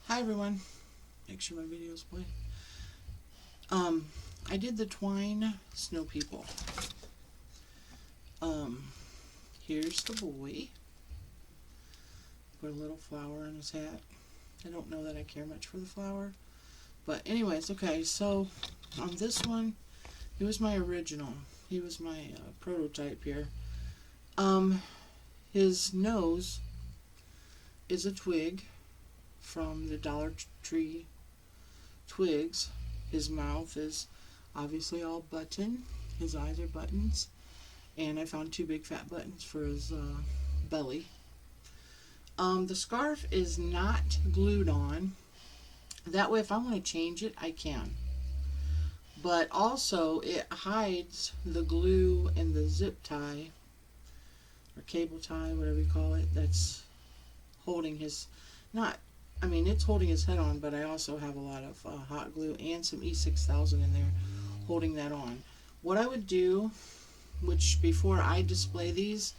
Hi everyone. Make sure my videos play. I did the TWINE Snow People. Here's the boy. Put a little flower on his hat. I don't know that I care much for the flower. But anyways, okay, so on this one, he was my original. He was my prototype here. His nose is a twig from the Dollar Tree twigs. His mouth is obviously all button. His eyes are buttons. And I found two big fat buttons for his belly. The scarf is not glued on. That way if I want to change it, I can. But also it hides the glue and the zip tie, or cable tie, whatever you call it, that's holding his, it's holding his head on, but I also have a lot of hot glue and some E6000 in there holding that on. What I would do, which before I display these,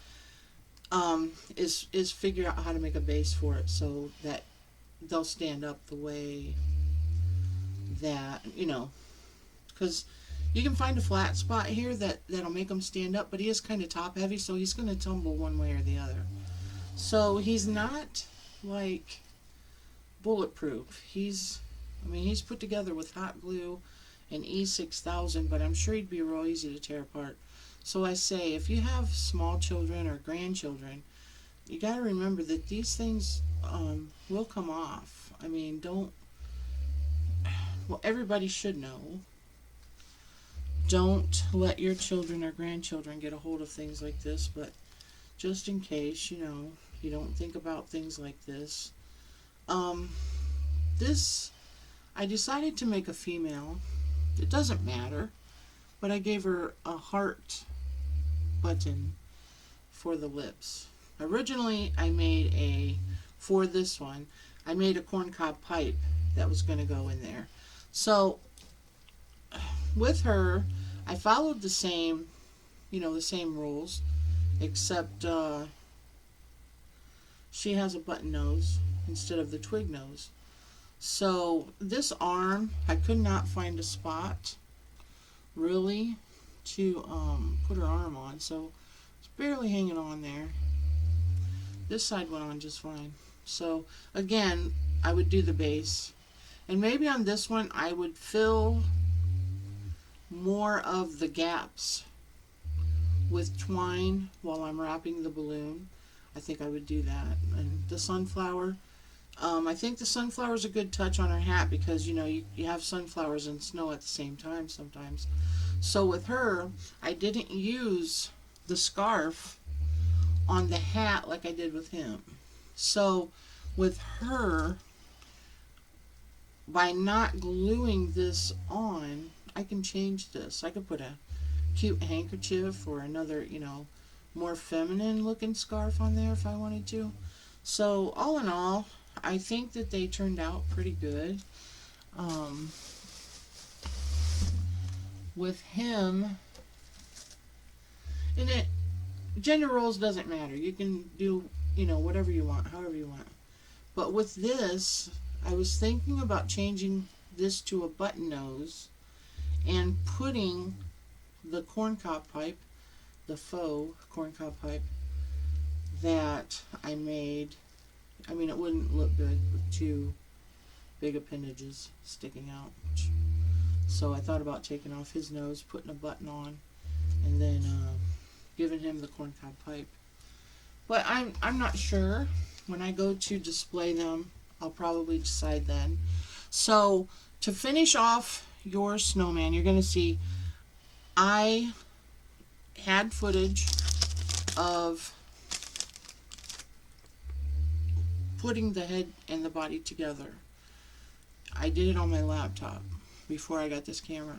is figure out how to make a base for it so that they'll stand up the way that, because you can find a flat spot here that'll make them stand up, but he is kind of top heavy, so he's going to tumble one way or the other. So he's not like bulletproof. He's put together with hot glue and E6000, but I'm sure he'd be real easy to tear apart. So I say, if you have small children or grandchildren, you got to remember that these things will come off. Everybody should know. Don't let your children or grandchildren get a hold of things like this, but just in case, you don't think about things like this. I decided to make a female. It doesn't matter, but I gave her a heart button for the lips. Originally, for this one, I made a corncob pipe that was going to go in there. So, with her, I followed the same rules, except she has a button nose instead of the twig nose. So this arm, I could not find a spot really to put her arm on, so it's barely hanging on there. This side went on just fine. So again, I would do the base, and maybe on this one I would fill more of the gaps with twine while I'm wrapping the balloon. I think I would do that. And the sunflower, I think the sunflower is a good touch on her hat because you have sunflowers and snow at the same time sometimes. So with her, I didn't use the scarf on the hat like I did with him. So with her, by not gluing this on, I can change this. I could put a cute handkerchief or another, more feminine looking scarf on there if I wanted to. So all in all, I think that they turned out pretty good. With him, and gender roles doesn't matter. You can do, whatever you want, however you want. But with this, I was thinking about changing this to a button nose and putting the corncob pipe, the faux corncob pipe that I made. It wouldn't look good with two big appendages sticking out. So I thought about taking off his nose, putting a button on, and then giving him the corncob pipe. But I'm not sure. When I go to display them, I'll probably decide then. So to finish off your snowman, you're going to see I had footage of putting the head and the body together. I did it on my laptop before I got this camera.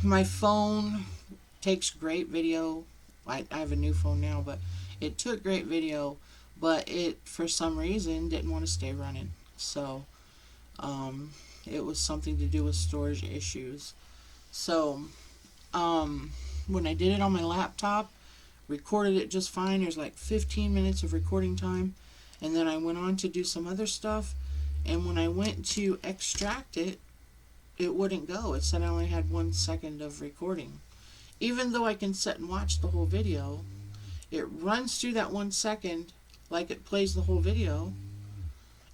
My phone takes great video. I have a new phone now, but it took great video, but it for some reason didn't want to stay running. So it was something to do with storage issues. So when I did it on my laptop, recorded it just fine. There's like 15 minutes of recording time, and then I went on to do some other stuff, And when I went to extract it, it wouldn't go. It said I only had 1 second of recording. Even though I can sit and watch the whole video, it runs through that 1 second like it plays the whole video,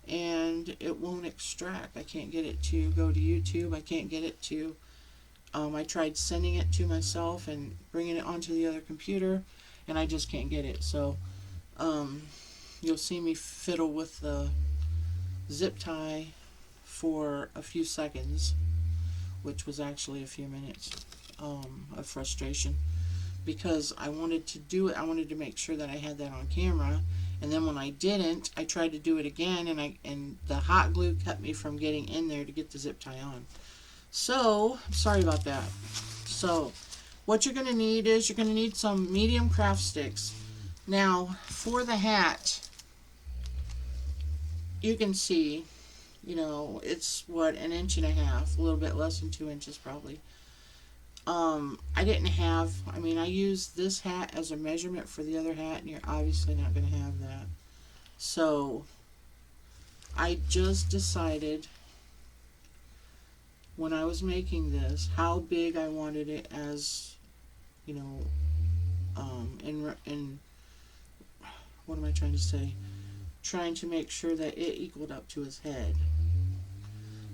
and it won't extract. I can't get it to go to YouTube. I can't get it to, I tried sending it to myself and bringing it onto the other computer, and I just can't get it. So you'll see me fiddle with the zip tie for a few seconds, which was actually a few minutes of frustration, because I wanted to do it. I wanted to make sure that I had that on camera, and then when I didn't, I tried to do it again, and the hot glue kept me from getting in there to get the zip tie on. So sorry about that. So what you're going to need is you're going to need some medium craft sticks. Now for the hat, you can see, you know, it's what, 1.5 inches, a little bit less than 2 inches probably. I didn't have, I mean, I used this hat as a measurement for the other hat, and you're obviously not going to have that. So I just decided when I was making this how big I wanted it, as you know, in what am I trying to say? Trying to make sure that it equaled up to his head.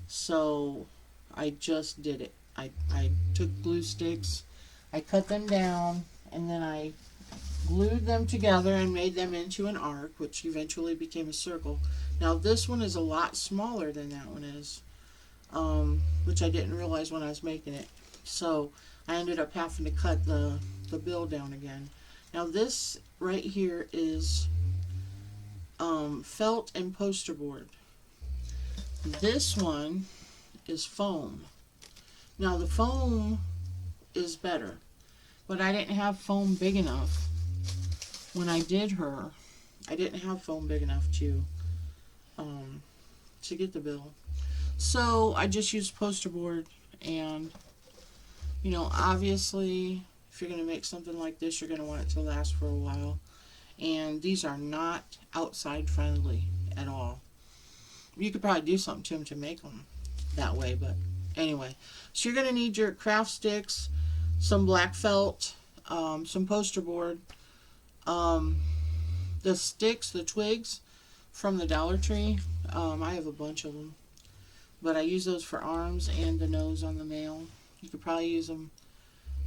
So I just did it. I took glue sticks, I cut them down, and then I glued them together and made them into an arc, which eventually became a circle. Now this one is a lot smaller than that one is, which I didn't realize when I was making it. So I ended up having to cut the bill down again. Now this right here is felt and poster board. This one is foam. Now the foam is better, but I didn't have foam big enough when I did her. I didn't have foam big enough to get the bill. So I just used poster board, and you know, obviously if you're going to make something like this, you're going to want it to last for a while. And these are not outside friendly at all. You could probably do something to them to make them that way, but anyway. So you're going to need your craft sticks, some black felt, some poster board, the sticks, the twigs from the Dollar Tree. I have a bunch of them, but I use those for arms and the nose on the male. You could probably use them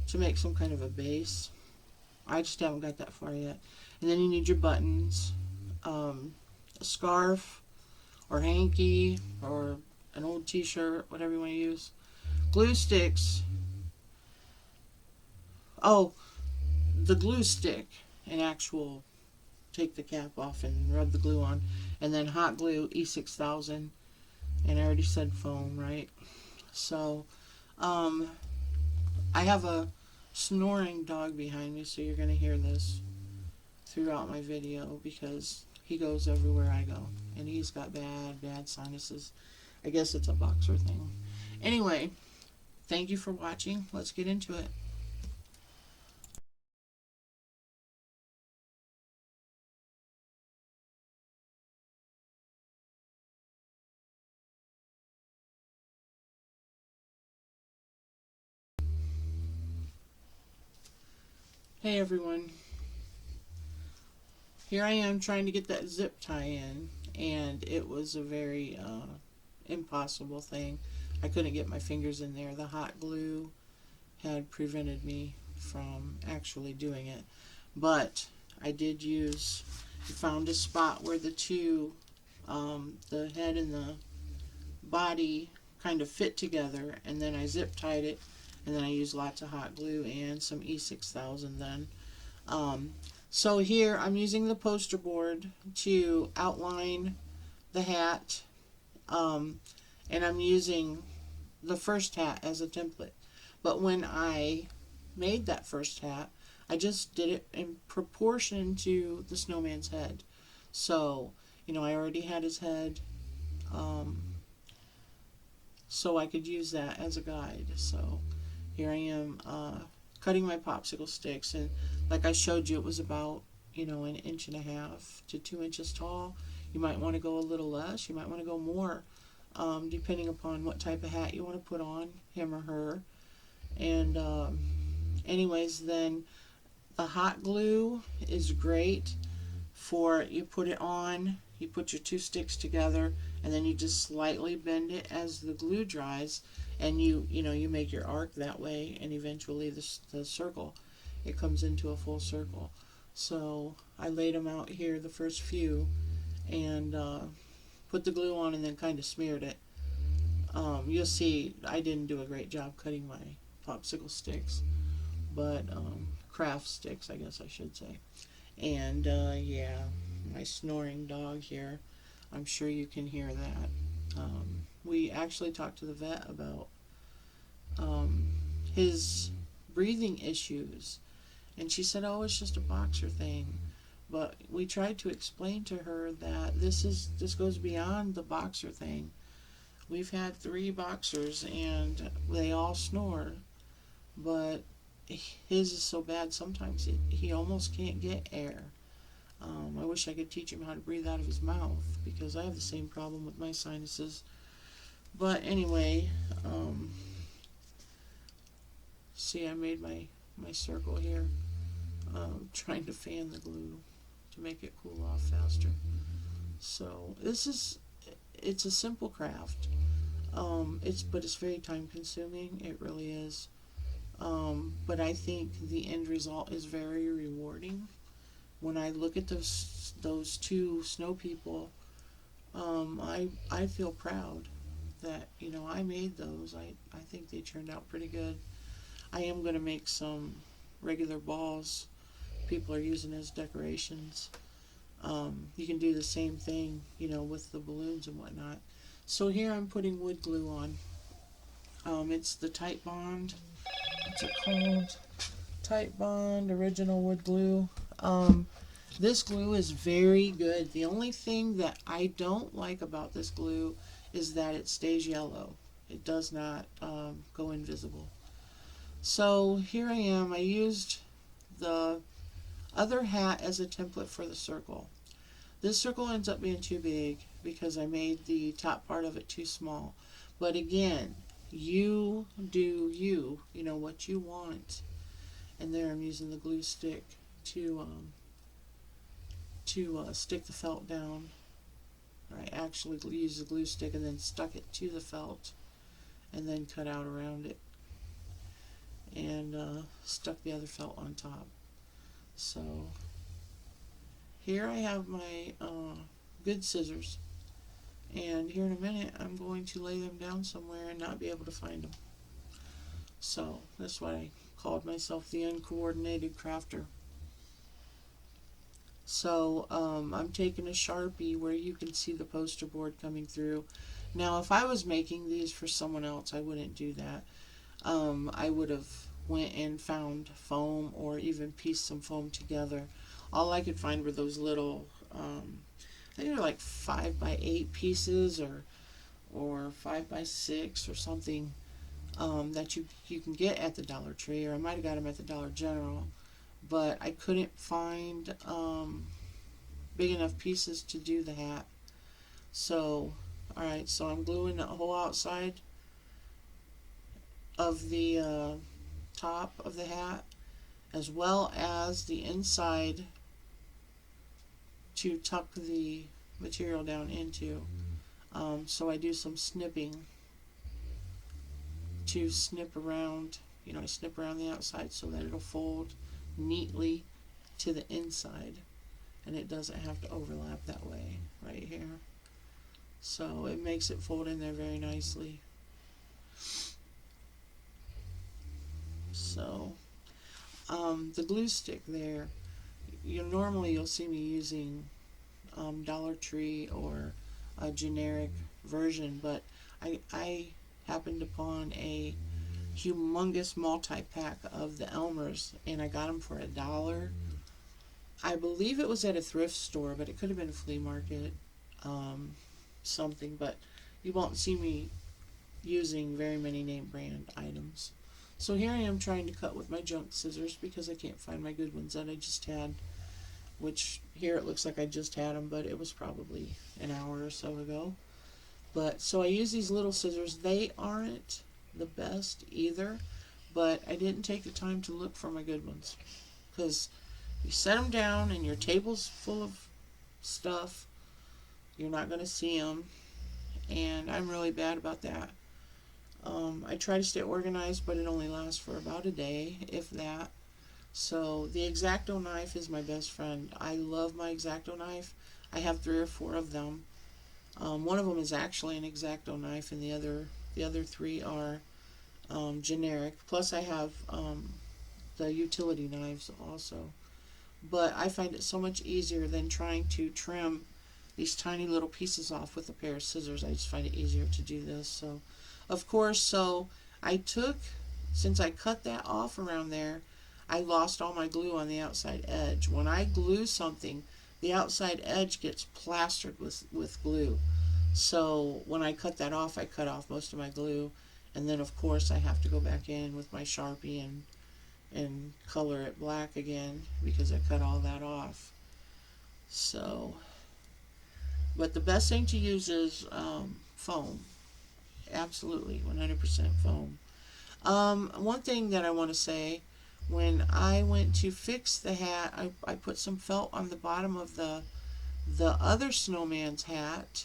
to make some kind of a base. I just haven't got that far yet. And then you need your buttons, a scarf or hanky or an old t-shirt, whatever you want to use. Glue sticks. Oh, the glue stick, an actual, take the cap off and rub the glue on. And then hot glue, E6000. And I already said foam, right? So, I have a snoring dog behind me, so you're going to hear this throughout my video because he goes everywhere I go. And he's got bad sinuses. I guess it's a boxer thing. Anyway, thank you for watching. Let's get into it. Hey everyone. Here I am trying to get that zip tie in, and it was a very impossible thing. I couldn't get my fingers in there. The hot glue had prevented me from actually doing it. But I did use, found a spot where the two, the head and the body kind of fit together, and then I zip tied it, and then I used lots of hot glue and some E6000 then. So here I'm using the poster board to outline the hat, and I'm using the first hat as a template. But when I made that first hat, I just did it in proportion to the snowman's head. So, you know, I already had his head, so I could use that as a guide. So here I am cutting my popsicle sticks, and like I showed you, it was about, you know, 1.5 inches to 2 inches tall. You might want to go a little less. You might want to go more, depending upon what type of hat you want to put on him or her. And anyways, then the hot glue is great for, you put it on, you put your two sticks together, and then you just slightly bend it as the glue dries, and you make your arc that way, and eventually the circle, it comes into a full circle. So I laid them out here, the first few, and put the glue on and then kind of smeared it. You'll see I didn't do a great job cutting my popsicle sticks, but craft sticks, I guess I should say. And yeah, my snoring dog here, I'm sure you can hear that. We actually talked to the vet about his breathing issues, and she said, oh, it's just a boxer thing. But we tried to explain to her that this goes beyond the boxer thing. We've had 3 boxers and they all snore, but his is so bad sometimes he almost can't get air. I wish I could teach him how to breathe out of his mouth, because I have the same problem with my sinuses. But anyway, see, I made my circle here, trying to fan the glue to make it cool off faster. So it's a simple craft. But it's very time consuming. It really is. But I think the end result is very rewarding. When I look at those 2 snow people, I feel proud that I made those. I think they turned out pretty good. I am going to make some regular balls people are using as decorations. You can do the same thing, with the balloons and whatnot. So here I'm putting wood glue on. It's the Tight Bond. What's it called? Tight Bond Original Wood Glue. This glue is very good. The only thing that I don't like about this glue is that it stays yellow. It does not go invisible. So here I am. I used the other hat as a template for the circle. This circle ends up being too big because I made the top part of it too small. But again, you do you, what you want. And there I'm using the glue stick to stick the felt down. I actually used the glue stick and then stuck it to the felt and then cut out around it and stuck the other felt on top. So here I have my good scissors, and here in a minute I'm going to lay them down somewhere and not be able to find them. So that's why I called myself the uncoordinated crafter. So I'm taking a Sharpie where you can see the poster board coming through. Now if I was making these for someone else, I wouldn't do that. I would have went and found foam or even pieced some foam together. All I could find were those little, I think they're like 5x8 pieces or 5x6 or something that you can get at the Dollar Tree, or I might have got them at the Dollar General. But I couldn't find big enough pieces to do the hat. So, alright, so I'm gluing the whole outside of the top of the hat, as well as the inside to tuck the material down into. So I do some snipping to snip around, I snip around the outside so that it'll fold neatly to the inside, and it doesn't have to overlap that way right here. So it makes it fold in there very nicely. So the glue stick there, normally you'll see me using Dollar Tree or a generic version, but I happened upon a humongous multi-pack of the Elmers, and I got them for $1. I believe it was at a thrift store, but it could have been a flea market, something, but you won't see me using very many name brand items. So here I am trying to cut with my junk scissors because I can't find my good ones that I just had. which here it looks like I just had them, but it was probably an hour or so ago. But so I use these little scissors. They aren't the best either, but I didn't take the time to look for my good ones, because you set them down and your table's full of stuff. You're not going to see them, and I'm really bad about that. I try to stay organized, but it only lasts for about a day, if that. So the X-Acto knife is my best friend. I love my X-Acto knife. I have 3 or 4 of them. One of them is actually an X-Acto knife, and the other 3 are generic. Plus, I have the utility knives also. But I find it so much easier than trying to trim these tiny little pieces off with a pair of scissors. I just find it easier to do this. So, of course, so I took, since I cut that off around there, I lost all my glue on the outside edge. When I glue something, the outside edge gets plastered with glue. So when I cut that off, I cut off most of my glue. And then, of course, I have to go back in with my Sharpie and color it black again because I cut all that off. So, but the best thing to use is foam. Absolutely, 100% foam. One thing that I want to say, when I went to fix the hat, I put some felt on the bottom of the other snowman's hat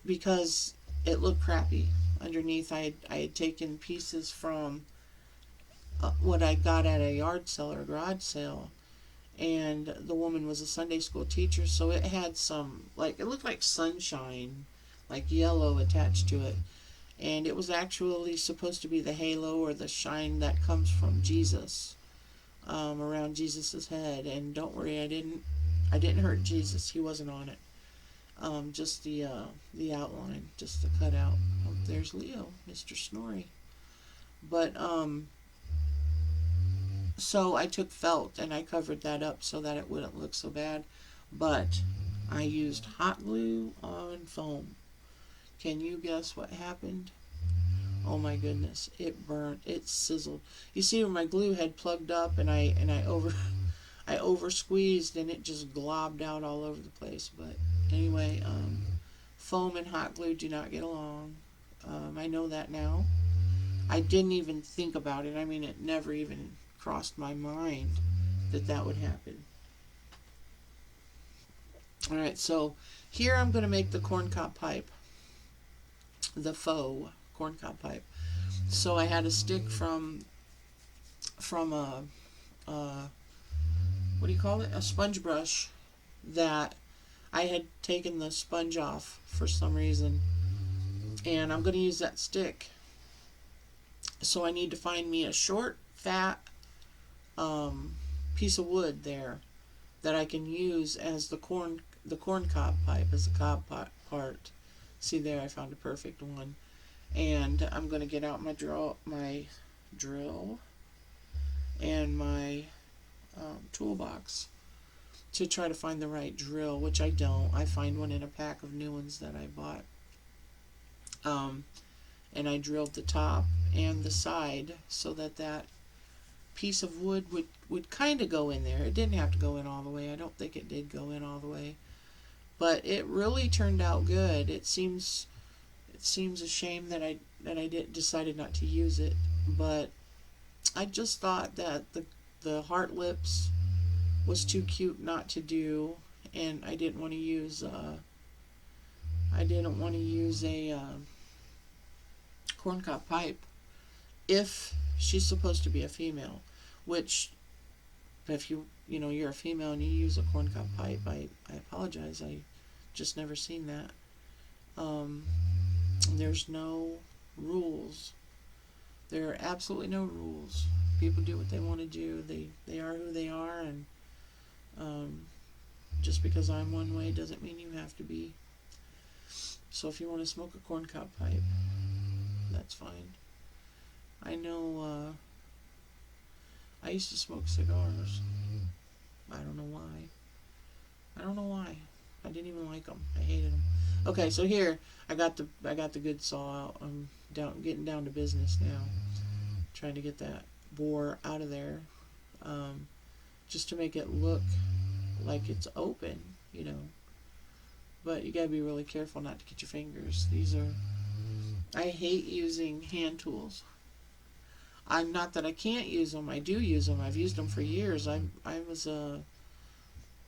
because it looked crappy underneath. I had taken pieces from what I got at a yard sale or a garage sale, and the woman was a Sunday school teacher, so it had some, like, it looked like sunshine, like yellow attached to it, and it was actually supposed to be the halo or the shine that comes from Jesus, around Jesus's head. And don't worry, I didn't hurt Jesus. He wasn't on it. Just the outline, just the cutout. Oh, there's Leo, Mr. Snorri. But so I took felt and I covered that up so that it wouldn't look so bad. But I used hot glue on foam. Can you guess what happened? Oh my goodness, it burnt, it sizzled. You see where my glue had plugged up, and I over squeezed, and it just globbed out all over the place. But anyway, foam and hot glue do not get along. I know that now. I didn't even think about it. I mean, it never even crossed my mind that that would happen. Alright, so here I'm going to make the corncob pipe. The faux corncob pipe. So I had a stick from a what do you call it? A sponge brush that I had taken the sponge off for some reason, and I'm going to use that stick. So I need to find me a short, fat piece of wood there that I can use as the corncob pipe, as the cob part. See there, I found a perfect one. And I'm going to get out my drill and my toolbox to try to find the right drill, which I don't. I find one in a pack of new ones that I bought. And I drilled the top and the side so that that piece of wood would kind of go in there. It didn't have to go in all the way. I don't think it did go in all the way. But it really turned out good. It seems a shame that I decided not to use it, but I just thought that the heart lips was too cute not to do, and I didn't want to use a corncob pipe if she's supposed to be a female, which if you're a female and you use a corncob pipe, I apologize. I just never seen that. There's no rules. There are absolutely no rules. People do what they want to do. They are who they are, and just because I'm one way doesn't mean you have to be. So if you want to smoke a corncob pipe, that's fine. I know I used to smoke cigars. I don't know why. I didn't even like them. I hated them. Okay, so here I got the good saw out. I'm getting down to business now. Trying to get that bore out of there, just to make it look like it's open, you know. But you gotta be really careful not to get your fingers. These are, I hate using hand tools. I'm not that I can't use them. I do use them. I've used them for years. I was a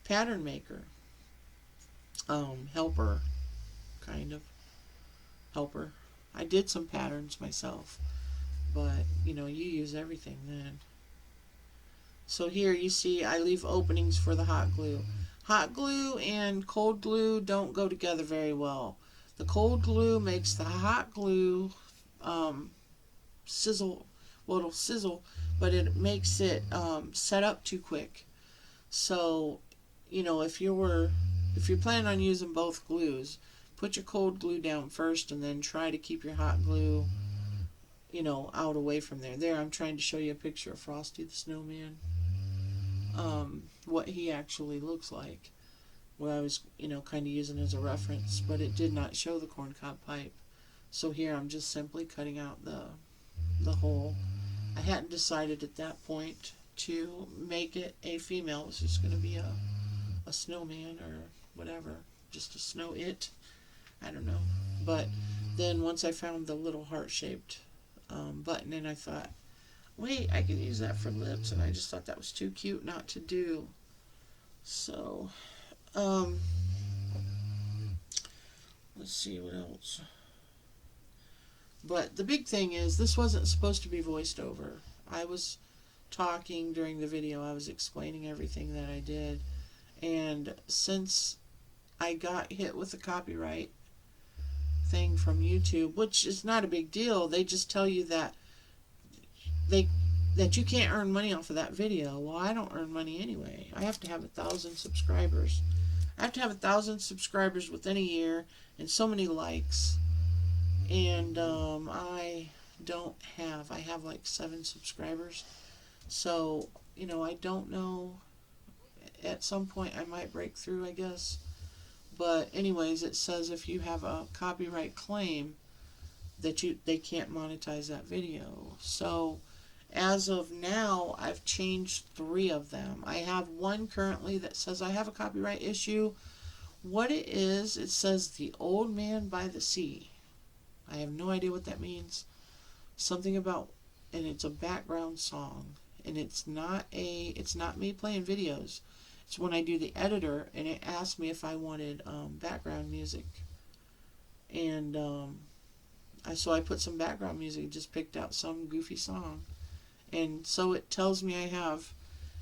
pattern maker, helper, kind of helper. I did some patterns myself, but you know, you use everything then. So here you see I leave openings for the hot glue. Hot glue and cold glue don't go together very well. The cold glue makes the hot glue um, sizzle. Well, it'll sizzle, but it makes it set up too quick. So, you know, if you're planning on using both glues, put your cold glue down first, and then try to keep your hot glue, you know, out away from there. There, I'm trying to show you a picture of Frosty the Snowman. What he actually looks like. Where I was, you know, kind of using as a reference, but it did not show the corncob pipe. So here I'm just simply cutting out the hole. I hadn't decided at that point to make it a female. It was just going to be a snowman or whatever, just a snow it. I don't know. But then once I found the little heart-shaped button, and I thought, wait, I can use that for lips, and I just thought that was too cute not to do. So, let's see what else. But the big thing is, this wasn't supposed to be voiced over. I was talking during the video. I was explaining everything that I did. And since I got hit with the copyright thing from YouTube, which is not a big deal, they just tell you that that you can't earn money off of that video. Well, I don't earn money anyway. I have to have 1,000 subscribers. I have to have 1,000 subscribers within a year and so many likes. And I don't have. I have like 7 subscribers. So, you know, I don't know. At some point I might break through, I guess. But anyways, it says if you have a copyright claim that they can't monetize that video. So as of now, I've changed 3 of them. I have one currently that says I have a copyright issue. What it is, it says The Old Man by the Sea. I have no idea what that means. Something about, and it's a background song. And it's not me playing videos. It's when I do the editor, and it asked me if I wanted background music. And so I put some background music, just picked out some goofy song. And so it tells me I have,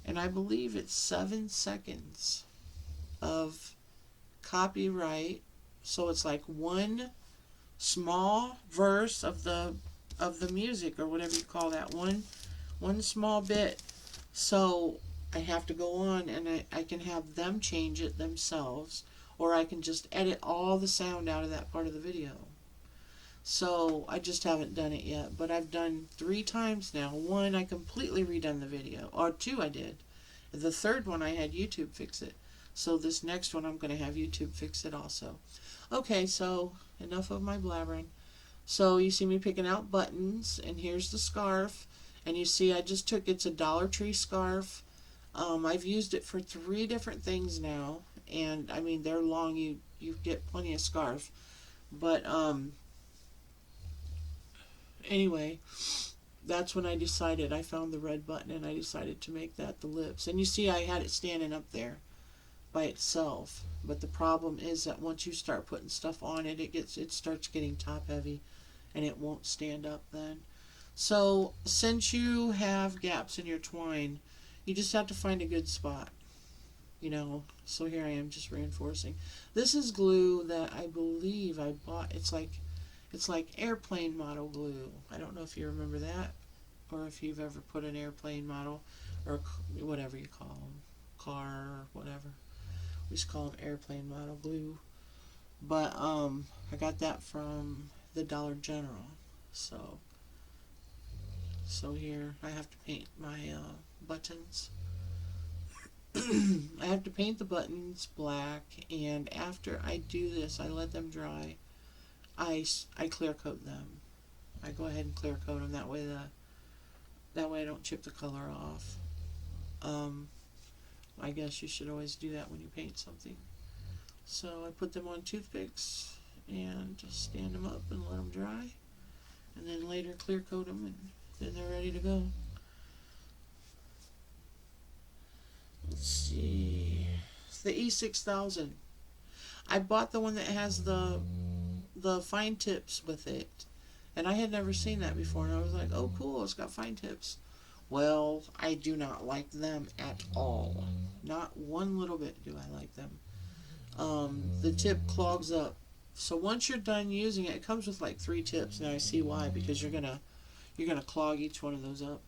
and I believe it's 7 seconds of copyright. So it's like one small verse of the music, or whatever you call that, one small bit. So I have to go on, and I can have them change it themselves, or I can just edit all the sound out of that part of the video. So I just haven't done it yet, but I've done 3 times now. 1, I completely redone the video, or 2 I did. The 3rd one I had YouTube fix it. So this next one I'm going to have YouTube fix it also. Okay, so enough of my blabbering. So you see me picking out buttons, and here's the scarf. And you see I just took, it's a Dollar Tree scarf. I've used it for 3 different things now, and I mean, they're long. You get plenty of scarf. But anyway, that's when I decided, I found the red button, and I decided to make that the lips. And you see I had it standing up there by itself. But the problem is that once you start putting stuff on it, it starts getting top heavy, and it won't stand up then. So since you have gaps in your twine, you just have to find a good spot, you know. So here I am just reinforcing. This is glue that I believe I bought. It's like airplane model glue. I don't know if you remember that, or if you've ever put an airplane model, or whatever you call them, car or whatever. We just call them airplane model glue. But I got that from the Dollar General. So here I have to paint my buttons. I have to paint the buttons black, and after I do this, I let them dry. I clear coat them. I go ahead and clear coat them, that way I don't chip the color off. I guess you should always do that when you paint something. So I put them on toothpicks and just stand them up and let them dry, and then later clear coat them, and then they're ready to go. Let's see, it's the E6000. I bought the one that has the fine tips with it, and I had never seen that before, and I was like, oh cool, it's got fine tips. Well, I do not like them at all. Not one little bit do I like them. The tip clogs up. So once you're done using it, it comes with like 3 tips. Now I see why, because you're gonna clog each one of those up.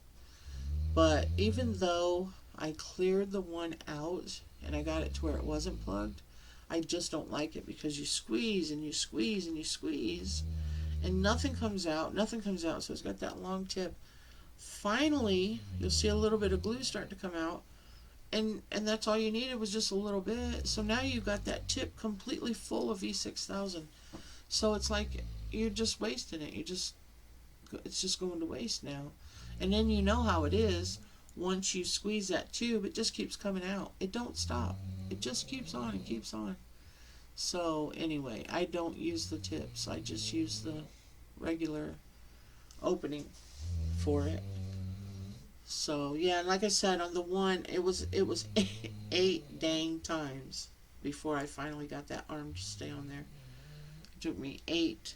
But even though I cleared the one out and I got it to where it wasn't plugged, I just don't like it, because you squeeze and you squeeze and you squeeze and nothing comes out. Nothing comes out. So it's got that long tip. Finally, you'll see a little bit of glue start to come out, and that's all you needed was just a little bit. So now you've got that tip completely full of E6000. So it's like you're just wasting it. It's just going to waste now. And then you know how it is. Once you squeeze that tube, it just keeps coming out. It don't stop. It just keeps on and keeps on. So anyway, I don't use the tips. I just use the regular opening for it. So yeah, and like I said, on the one, it was 8 dang times before I finally got that arm to stay on there. It took me 8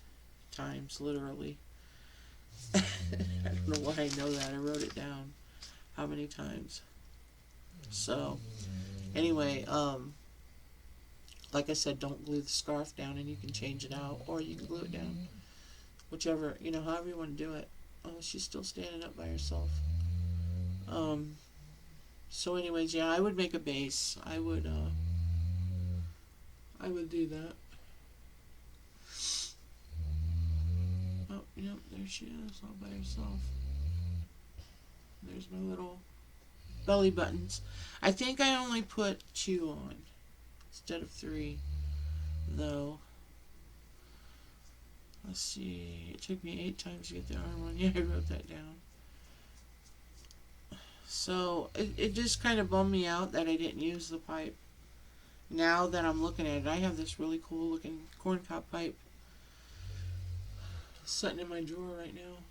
times, literally. I don't know why I know that. I wrote it down. How many times? So anyway, like I said, don't glue the scarf down, and you can change it out, or you can glue it down. Whichever, however you want to do it. Oh, she's still standing up by herself. So anyways, yeah, I would make a base. I would do that. Oh, yep, there she is, all by herself. There's my little belly buttons. I think I only put 2 on instead of 3, though. Let's see, it took me 8 times to get the arm on. Yeah, I wrote that down. So it just kind of bummed me out that I didn't use the pipe. Now that I'm looking at it, I have this really cool looking corncob pipe sitting in my drawer right now.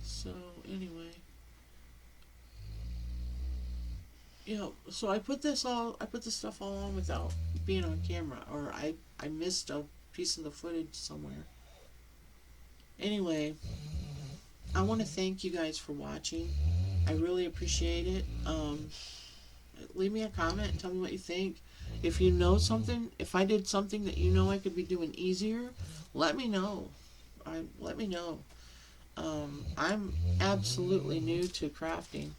So anyway, so I put the stuff all on without being on camera, or I missed a piece of the footage somewhere. Anyway, I want to thank you guys for watching. I really appreciate it. Leave me a comment and tell me what you think. If you know something, if I did something that I could be doing easier, let me know. Let me know. I'm absolutely new to crafting.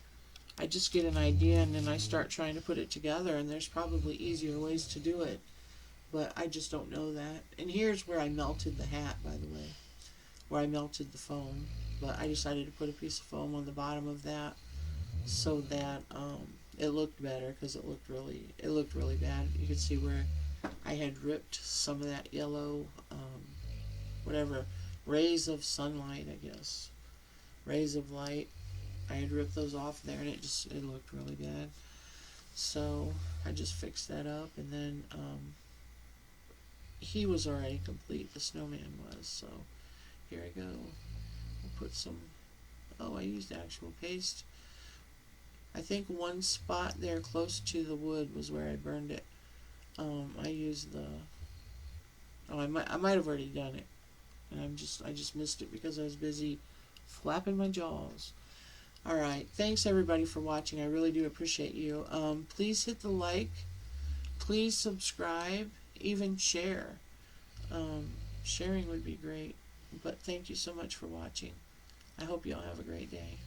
I just get an idea and then I start trying to put it together, and there's probably easier ways to do it, but I just don't know that. And here's where I melted the hat, by the way, where I melted the foam. But I decided to put a piece of foam on the bottom of that so that it looked better, because it looked really bad. You could see where I had ripped some of that yellow, whatever, rays of sunlight, I guess, rays of light. I had ripped those off there, and it looked really bad. So I just fixed that up, and then he was already complete. The snowman was. So here I go. I'll put some. Oh, I used actual paste. I think one spot there close to the wood was where I burned it. I used the. Oh, I might have already done it, and I just missed it because I was busy flapping my jaws. All right, thanks everybody for watching. I really do appreciate you. Please hit the like. Please subscribe. Even share. Sharing would be great. But thank you so much for watching. I hope you all have a great day.